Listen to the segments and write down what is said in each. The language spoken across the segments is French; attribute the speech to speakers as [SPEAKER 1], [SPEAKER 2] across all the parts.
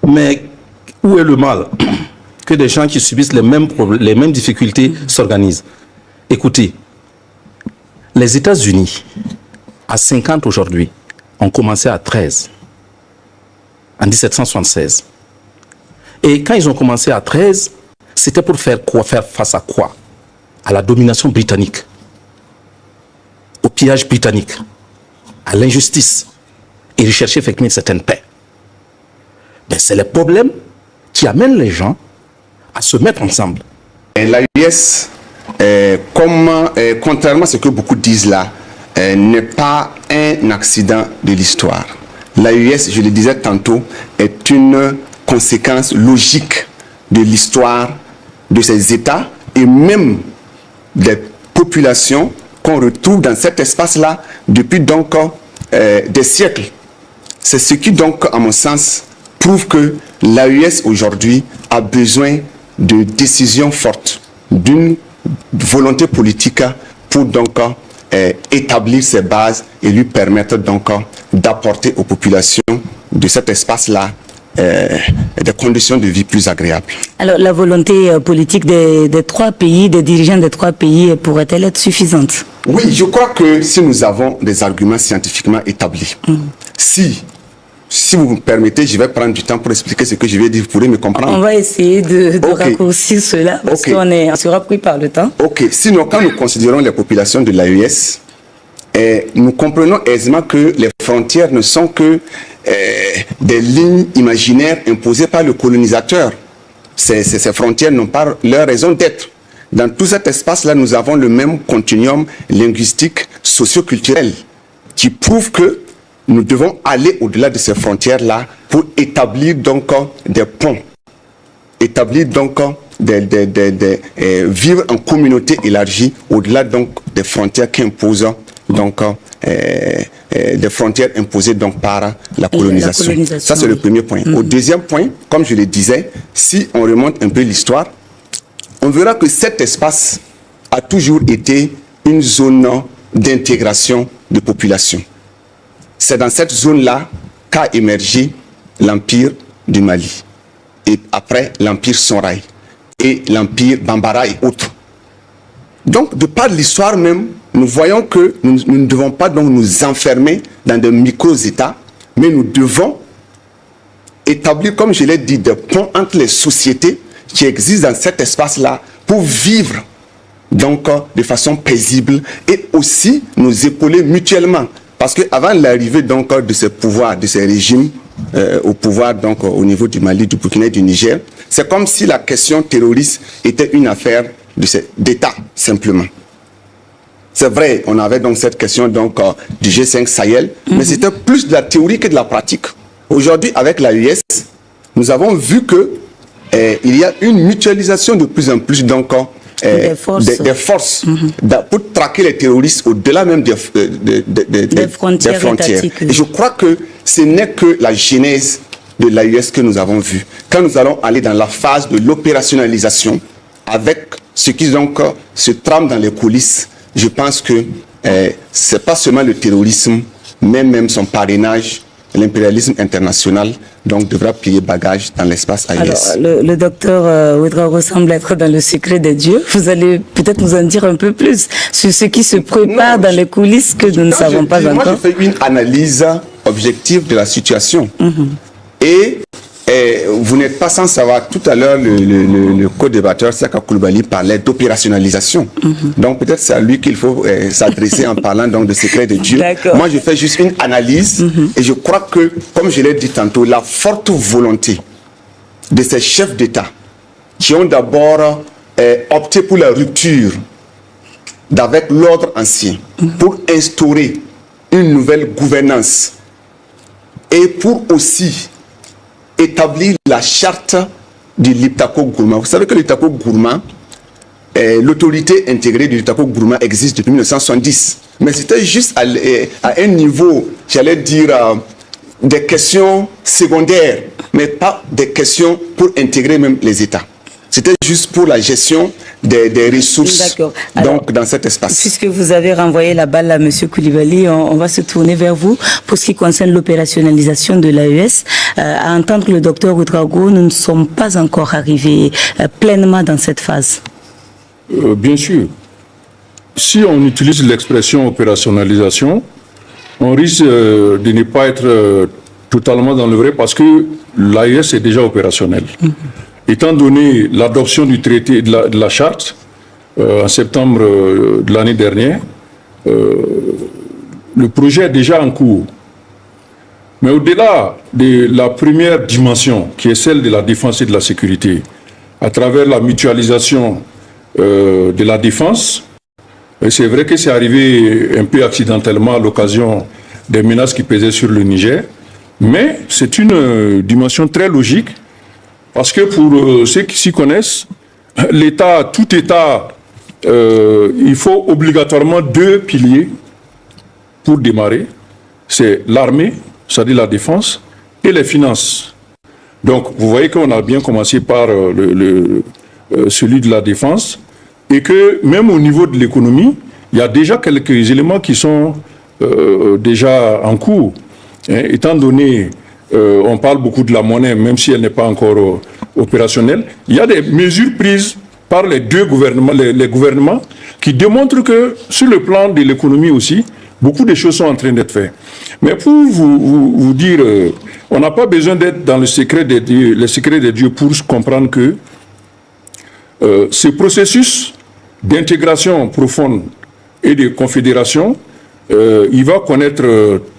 [SPEAKER 1] Mais où est le mal que des gens qui subissent les mêmes difficultés s'organisent? Écoutez, les États-Unis, à 50 aujourd'hui, ont commencé à 13, en 1776. Et quand ils ont commencé à 13, c'était pour faire quoi? Faire face à quoi? À la domination britannique, au pillage britannique, à l'injustice, et rechercher effectivement une certaine paix. Ben, c'est le problème qui amène les gens à se mettre ensemble.
[SPEAKER 2] L'AUS, contrairement à ce que beaucoup disent là, n'est pas un accident de l'histoire. L'AUS, je le disais tantôt, est une conséquence logique de l'histoire de ces États et même des populations qu'on retrouve dans cet espace-là depuis donc des siècles. C'est ce qui donc, à mon sens, prouve que l'AUS aujourd'hui a besoin de décisions fortes, d'une volonté politique pour donc établir ses bases et lui permettre donc d'apporter aux populations de cet espace-là des conditions de vie plus agréables.
[SPEAKER 3] Alors la volonté politique des trois pays, des dirigeants des trois pays, pourrait-elle être suffisante?
[SPEAKER 2] Oui, je crois que si nous avons des arguments scientifiquement établis, si vous me permettez, je vais prendre du temps pour expliquer ce que je vais dire, vous pourrez me comprendre.
[SPEAKER 3] On va essayer de raccourcir cela parce qu'on sera pris par le temps.
[SPEAKER 2] Ok, sinon quand nous considérons les populations de l'AES, nous comprenons aisément que les frontières ne sont que des lignes imaginaires imposées par le colonisateur. Ces frontières n'ont pas leur raison d'être. Dans tout cet espace-là, nous avons le même continuum linguistique, socio-culturel, qui prouve que nous devons aller au-delà de ces frontières-là pour établir donc des ponts, établir donc vivre en communauté élargie au-delà donc des frontières qui imposent donc des frontières imposées donc par la colonisation. Ça c'est le premier point. Au deuxième point, comme je le disais, si on remonte un peu l'histoire, on verra que cet espace a toujours été une zone d'intégration de population. C'est dans cette zone-là qu'a émergé l'Empire du Mali. Et après, l'Empire Songhai et l'Empire Bambara et autres. Donc, de par l'histoire même, nous voyons que nous ne devons pas donc nous enfermer dans de micro-États, mais nous devons établir, comme je l'ai dit, des ponts entre les sociétés qui existent dans cet espace-là pour vivre donc de façon paisible et aussi nous épauler mutuellement. Parce qu'avant l'arrivée donc de ces pouvoirs, de ces régimes au pouvoir donc au niveau du Mali, du Burkina et du Niger, c'est comme si la question terroriste était une affaire d'État simplement. C'est vrai, on avait donc cette question donc du G5 Sahel, mais c'était plus de la théorie que de la pratique. Aujourd'hui, avec l'AES, nous avons vu que il y a une mutualisation de plus en plus donc des forces pour traquer les terroristes au-delà même des frontières. Et je crois que ce n'est que la genèse de l'AES que nous avons vue. Quand nous allons aller dans la phase de l'opérationnalisation avec ce qui donc se trame dans les coulisses, je pense que ce n'est pas seulement le terrorisme, mais même son parrainage, l'impérialisme international donc devra plier bagage dans l'espace AES.
[SPEAKER 3] Alors, le docteur Ouedraogo semble être dans le secret des dieux. Vous allez peut-être nous en dire un peu plus sur ce qui se prépare dans les coulisses que nous ne savons pas encore.
[SPEAKER 2] Moi, je fais une analyse objective de la situation. Et vous n'êtes pas sans savoir, tout à l'heure, le co-débatteur Saka Koulibaly parlait d'opérationnalisation. Donc peut-être c'est à lui qu'il faut s'adresser en parlant donc de secret de Dieu. Moi je fais juste une analyse et je crois que, comme je l'ai dit tantôt, la forte volonté de ces chefs d'État qui ont d'abord opté pour la rupture d'avec l'ordre ancien, pour instaurer une nouvelle gouvernance et pour aussi établir la charte du Liptako Gourma. Vous savez que le Liptako Gourma, l'autorité intégrée du Liptako Gourma existe depuis 1970. Mais c'était juste à un niveau, j'allais dire, des questions secondaires, mais pas des questions pour intégrer même les États. C'était juste pour la gestion des ressources donc, dans cet espace.
[SPEAKER 3] Puisque vous avez renvoyé la balle à M. Koulibaly, on va se tourner vers vous pour ce qui concerne l'opérationnalisation de l'AES. À entendre le docteur Ouedraogo, nous ne sommes pas encore arrivés pleinement dans cette phase.
[SPEAKER 4] Bien sûr. Si on utilise l'expression opérationnalisation, on risque de ne pas être totalement dans le vrai parce que l'AES est déjà opérationnel. Étant donné l'adoption du traité de la charte en septembre de l'année dernière, le projet est déjà en cours. Mais au-delà de la première dimension, qui est celle de la défense et de la sécurité, à travers la mutualisation de la défense, et c'est vrai que c'est arrivé un peu accidentellement à l'occasion des menaces qui pesaient sur le Niger, mais c'est une dimension très logique. Parce que pour ceux qui s'y connaissent, l'État, tout État, il faut obligatoirement 2 piliers pour démarrer. C'est l'armée, c'est-à-dire la défense, et les finances. Donc, vous voyez qu'on a bien commencé par celui de la défense, et que même au niveau de l'économie, il y a déjà quelques éléments qui sont déjà en cours. Étant donné... on parle beaucoup de la monnaie, même si elle n'est pas encore opérationnelle. Il y a des mesures prises par les gouvernements qui démontrent que sur le plan de l'économie aussi, beaucoup de choses sont en train d'être faites. Mais pour vous dire, on n'a pas besoin d'être dans le secret des dieux pour comprendre que ce processus d'intégration profonde et de confédération, il va connaître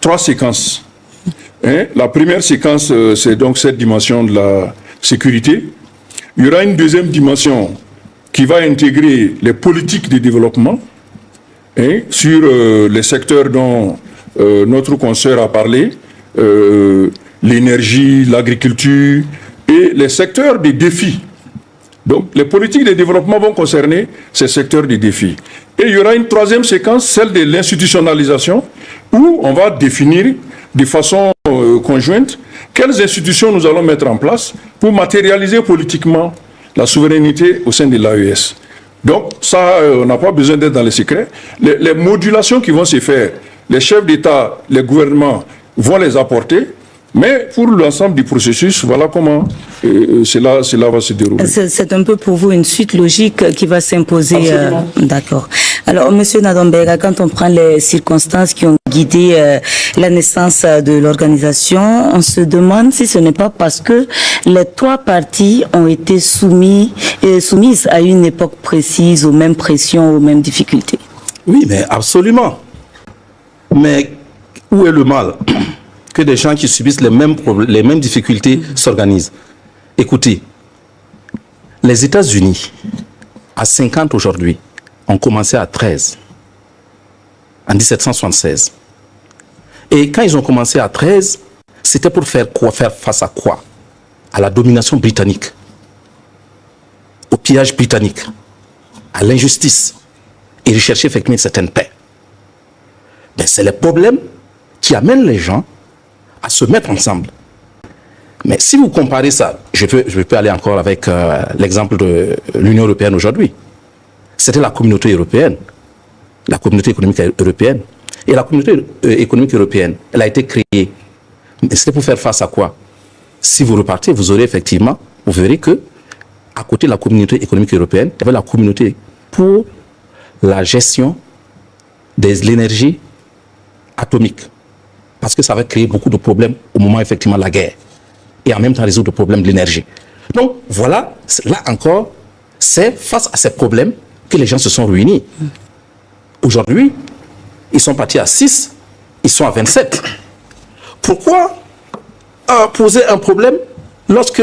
[SPEAKER 4] 3 séquences. La première séquence, c'est donc cette dimension de la sécurité. Il y aura une deuxième dimension qui va intégrer les politiques de développement sur les secteurs dont notre consoeur a parlé, l'énergie, l'agriculture et les secteurs des défis. Donc les politiques de développement vont concerner ces secteurs des défis. Et il y aura une troisième séquence, celle de l'institutionnalisation, où on va définir de façon conjointe quelles institutions nous allons mettre en place pour matérialiser politiquement la souveraineté au sein de l'AES. Donc ça, on n'a pas besoin d'être dans les secrets. Les modulations qui vont se faire, les chefs d'État, les gouvernements vont les apporter. Mais pour l'ensemble du processus, voilà comment cela va se dérouler.
[SPEAKER 3] C'est un peu pour vous une suite logique qui va s'imposer. D'accord. Alors, Monsieur Nadombega, quand on prend les circonstances qui ont guidé la naissance de l'organisation, on se demande si ce n'est pas parce que les 3 parties ont été soumises à une époque précise, aux mêmes pressions, aux mêmes difficultés.
[SPEAKER 1] Oui, mais absolument. Mais où est le mal que des gens qui subissent les mêmes difficultés s'organisent? Écoutez, les États-Unis, à 50 aujourd'hui, ont commencé à 13, en 1776. Et quand ils ont commencé à 13, c'était pour faire face à quoi? À la domination britannique, au pillage britannique, à l'injustice, et rechercher effectivement une certaine paix. Ben, c'est le problème qui amène les gens à se mettre ensemble. Mais si vous comparez ça, je peux aller encore avec l'exemple de l'Union européenne aujourd'hui. C'était la communauté européenne, la communauté économique européenne. Et la communauté économique européenne, elle a été créée. Mais c'était pour faire face à quoi? Si vous repartez, vous aurez effectivement, vous verrez que à côté de la communauté économique européenne, il y avait la communauté pour la gestion de l'énergie atomique. Parce que ça va créer beaucoup de problèmes au moment effectivement de la guerre. Et en même temps résoudre le problème de l'énergie. Donc voilà, là encore, c'est face à ces problèmes que les gens se sont réunis. Aujourd'hui, ils sont partis à 6, ils sont à 27. Pourquoi poser un problème lorsque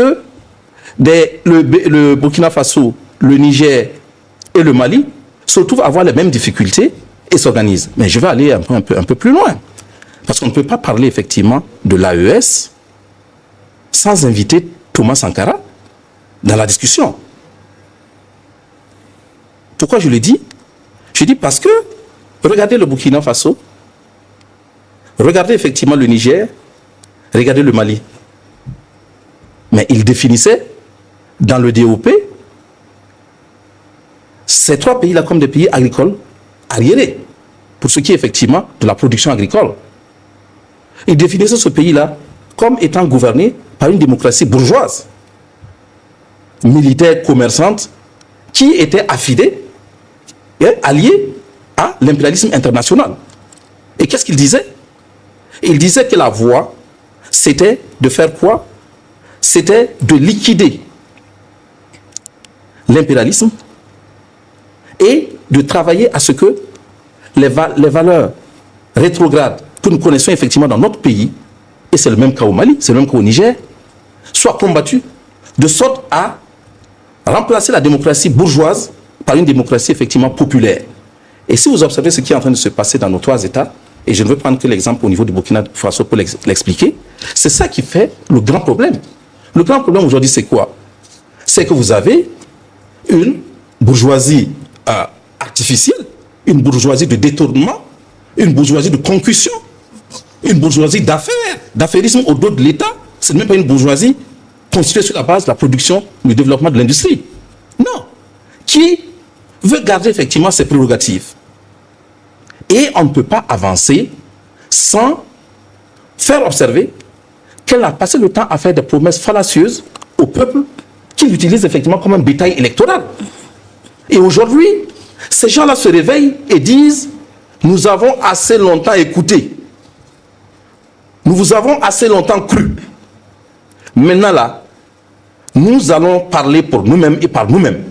[SPEAKER 1] le Burkina Faso, le Niger et le Mali se retrouvent à avoir les mêmes difficultés et s'organisent? Mais je vais aller un peu plus loin. Parce qu'on ne peut pas parler effectivement de l'AES sans inviter Thomas Sankara dans la discussion. Pourquoi je le dis? Je dis parce que, regardez le Burkina Faso, regardez effectivement le Niger, regardez le Mali. Mais il définissait dans le DOP ces 3 pays-là comme des pays agricoles arriérés, pour ce qui est effectivement de la production agricole. Ils définissaient ce pays-là comme étant gouverné par une démocratie bourgeoise, militaire, commerçante, qui était affidée et alliée à l'impérialisme international. Et qu'est-ce qu'il disait? Il disait que la voie, c'était de faire quoi? C'était de liquider l'impérialisme et de travailler à ce que les valeurs rétrogrades que nous connaissons effectivement dans notre pays, et c'est le même cas au Mali, c'est le même cas au Niger, soient combattues de sorte à remplacer la démocratie bourgeoise par une démocratie effectivement populaire. Et si vous observez ce qui est en train de se passer dans nos 3 États, et je ne veux prendre que l'exemple au niveau du Burkina Faso pour l'expliquer, c'est ça qui fait le grand problème. Le grand problème aujourd'hui, c'est quoi? C'est que vous avez une bourgeoisie artificielle, une bourgeoisie de détournement, une bourgeoisie de concussion, une bourgeoisie d'affaires, d'affairisme au dos de l'État. Ce n'est même pas une bourgeoisie constituée sur la base de la production, du développement de l'industrie. Non. Qui veut garder effectivement ses prérogatives. Et on ne peut pas avancer sans faire observer qu'elle a passé le temps à faire des promesses fallacieuses au peuple qui l'utilise effectivement comme un bétail électoral. Et aujourd'hui, ces gens-là se réveillent et disent « Nous avons assez longtemps écouté. Nous vous avons assez longtemps cru. Maintenant là, nous allons parler pour nous-mêmes et par nous-mêmes.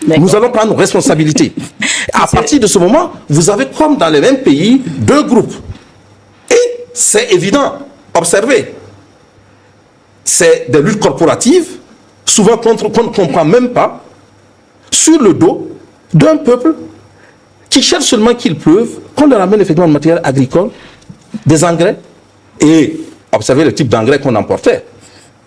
[SPEAKER 1] Nous allons prendre nos responsabilités. » À partir de ce moment, vous avez comme dans les mêmes pays 2 groupes. Et c'est évident, observez. C'est des luttes corporatives, souvent qu'on ne comprend même pas, sur le dos d'un peuple qui cherche seulement qu'il pleuve, qu'on leur amène effectivement en matière agricole, des engrais. Et observez le type d'engrais qu'on emportait.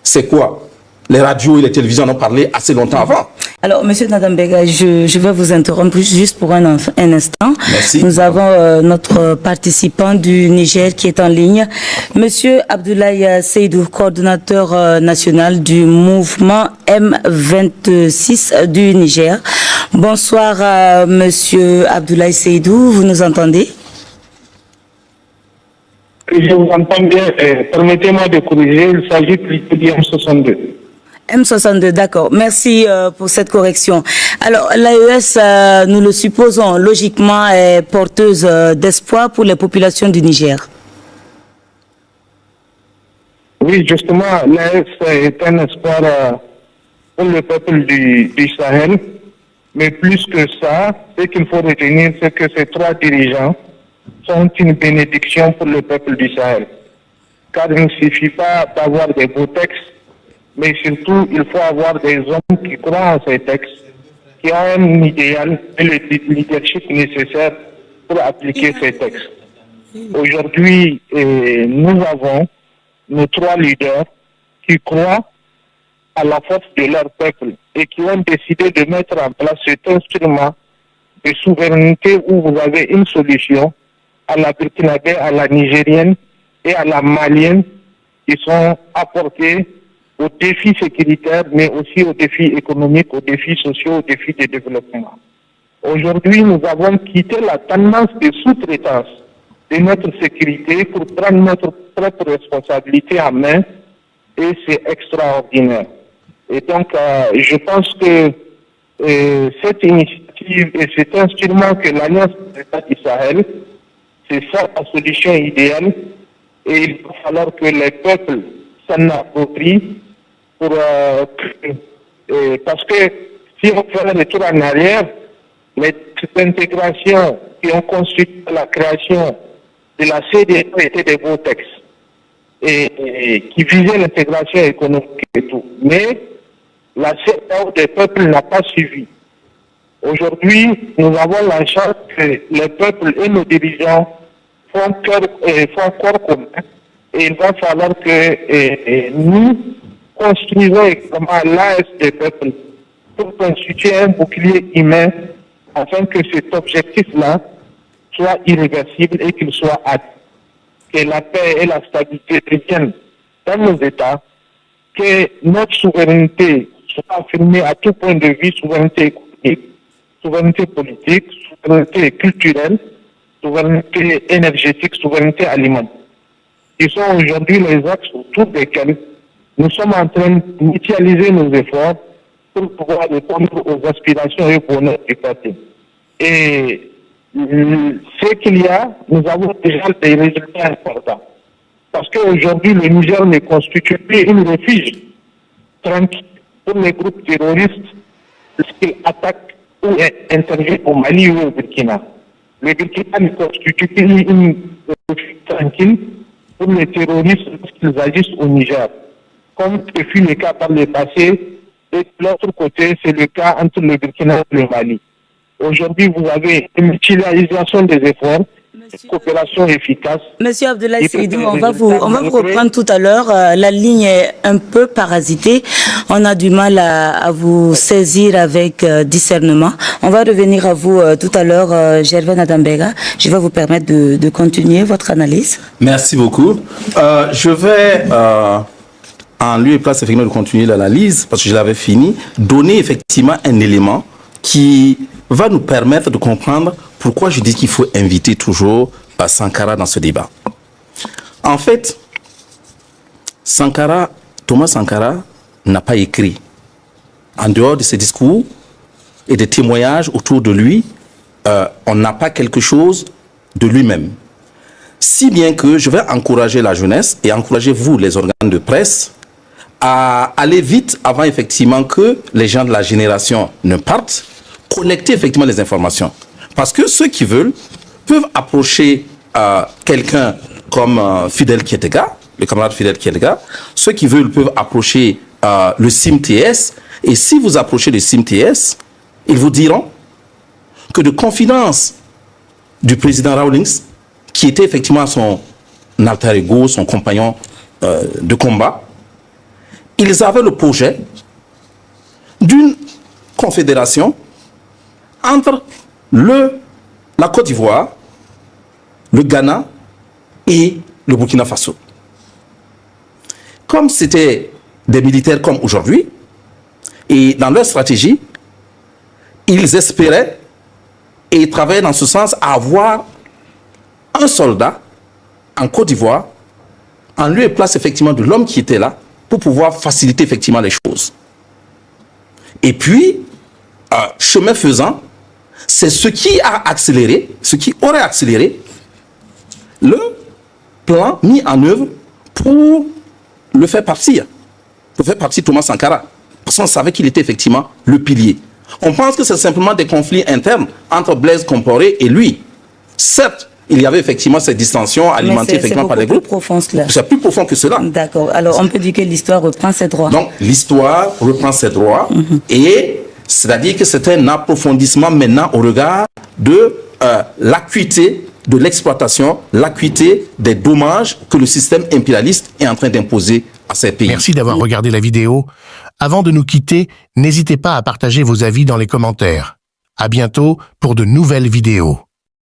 [SPEAKER 1] C'est quoi? Les radios et les télévisions en ont parlé assez longtemps avant.
[SPEAKER 3] Alors, Monsieur Nadambega, je vais vous interrompre juste pour un instant.
[SPEAKER 1] Merci.
[SPEAKER 3] Nous avons notre participant du Niger qui est en ligne. Monsieur Abdoulaye Seydou, coordonnateur national du mouvement M26 du Niger. Bonsoir, Monsieur Abdoulaye Seydou, vous nous entendez?
[SPEAKER 5] Je vous entends bien. Permettez-moi de corriger, il s'agit plutôt du M62.
[SPEAKER 3] M62, d'accord. Merci pour cette correction. Alors, l'AES, nous le supposons, logiquement, est porteuse d'espoir pour les populations du Niger.
[SPEAKER 5] Oui, justement, l'AES est un espoir pour le peuple du Sahel. Mais plus que ça, ce qu'il faut retenir, c'est que ces 3 dirigeants sont une bénédiction pour le peuple du Sahel. Car il ne suffit pas d'avoir des beaux textes, mais surtout, il faut avoir des hommes qui croient en ces textes, qui ont un idéal et le leadership nécessaire pour appliquer ces textes. Aujourd'hui, nous avons nos 3 leaders qui croient à la force de leur peuple et qui ont décidé de mettre en place cet instrument de souveraineté où vous avez une solution à la burkinabé, à la nigérienne et à la malienne qui sont apportés aux défis sécuritaires, mais aussi aux défis économiques, aux défis sociaux, aux défis de développement. Aujourd'hui, nous avons quitté la tendance de sous-traitance de notre sécurité pour prendre notre propre responsabilité en main, et c'est extraordinaire. Et donc, je pense que cette initiative et cet instrument que l'Alliance des États du Sahel, c'est ça la solution idéale, et il va falloir que les peuples s'en approprient parce que si on fait un retour en arrière, les intégrations qui ont constitué la création de la CEDEAO étaient des beaux textes et qui visaient l'intégration économique et tout. Mais la CEDEAO des peuples n'a pas suivi. Aujourd'hui, nous avons la chance que les peuples et nos dirigeants font corps commun, et il va falloir que nous construisons également l'AS des peuples pour constituer un bouclier humain afin que cet objectif-là soit irréversible et qu'il soit atteint. Que la paix et la stabilité reviennent dans nos États, que notre souveraineté soit affirmée à tout point de vue, souveraineté économique, souveraineté politique, souveraineté culturelle, souveraineté énergétique, souveraineté alimentaire, qui sont aujourd'hui les axes autour desquels nous sommes en train de mutualiser nos efforts pour pouvoir répondre aux aspirations et au bonheur du parti. Et ce qu'il y a, nous avons déjà des résultats importants. Parce qu'aujourd'hui, le Niger ne constitue plus une refuge tranquille pour les groupes terroristes lorsqu'ils attaquent ou interviennent au Mali ou au Burkina. Le Burkina ne constitue plus une refuge tranquille pour les terroristes lorsqu'ils agissent au Niger, comme ce fut le cas par le passé. Et de l'autre côté, c'est le cas entre le Burkina et le Mali. Aujourd'hui, vous avez une mutualisation des efforts, une coopération efficace.
[SPEAKER 3] Monsieur Abdoulaye Seydou, on va vous reprendre tout à l'heure. La ligne est un peu parasitée. On a du mal à vous saisir avec discernement. On va revenir à vous tout à l'heure, Gervais Nadambega. Je vais vous permettre de continuer votre analyse.
[SPEAKER 1] Merci beaucoup. Je vais, en lieu et place effectivement de continuer l'analyse, parce que je l'avais fini, donner effectivement un élément qui va nous permettre de comprendre pourquoi je dis qu'il faut inviter toujours Sankara dans ce débat. En fait, Thomas Sankara n'a pas écrit. En dehors de ses discours et des témoignages autour de lui, on n'a pas quelque chose de lui-même. Si bien que je vais encourager la jeunesse et encourager vous, les organes de presse, à aller vite avant effectivement que les gens de la génération ne partent, collecter effectivement les informations. Parce que ceux qui veulent peuvent approcher quelqu'un comme Fidel Kietega, le camarade Fidel Kietega. Ceux qui veulent peuvent approcher le CIMTS. Et si vous approchez le CIMTS, ils vous diront que de confidence du président Rawlings, qui était effectivement son alter ego, son compagnon de combat, ils avaient le projet d'une confédération entre la Côte d'Ivoire, le Ghana et le Burkina Faso. Comme c'était des militaires comme aujourd'hui, et dans leur stratégie, ils espéraient et travaillaient dans ce sens à avoir un soldat en Côte d'Ivoire, en lieu et place effectivement de l'homme qui était là, pour pouvoir faciliter effectivement les choses. Et puis, chemin faisant, c'est ce qui a accéléré, ce qui aurait accéléré le plan mis en œuvre pour le faire partir Thomas Sankara. Parce qu'on savait qu'il était effectivement le pilier. On pense que c'est simplement des conflits internes entre Blaise Compaoré et lui. Certes, il y avait effectivement cette distension alimentée effectivement par les groupes. C'est plus profond que cela.
[SPEAKER 3] D'accord. Alors, on peut dire que l'histoire reprend ses droits.
[SPEAKER 1] Donc, l'histoire reprend ses droits et c'est-à-dire que c'est un approfondissement maintenant au regard de l'acuité de l'exploitation, l'acuité des dommages que le système impérialiste est en train d'imposer à ces pays.
[SPEAKER 6] Merci d'avoir regardé la vidéo. Avant de nous quitter, n'hésitez pas à partager vos avis dans les commentaires. À bientôt pour de nouvelles vidéos.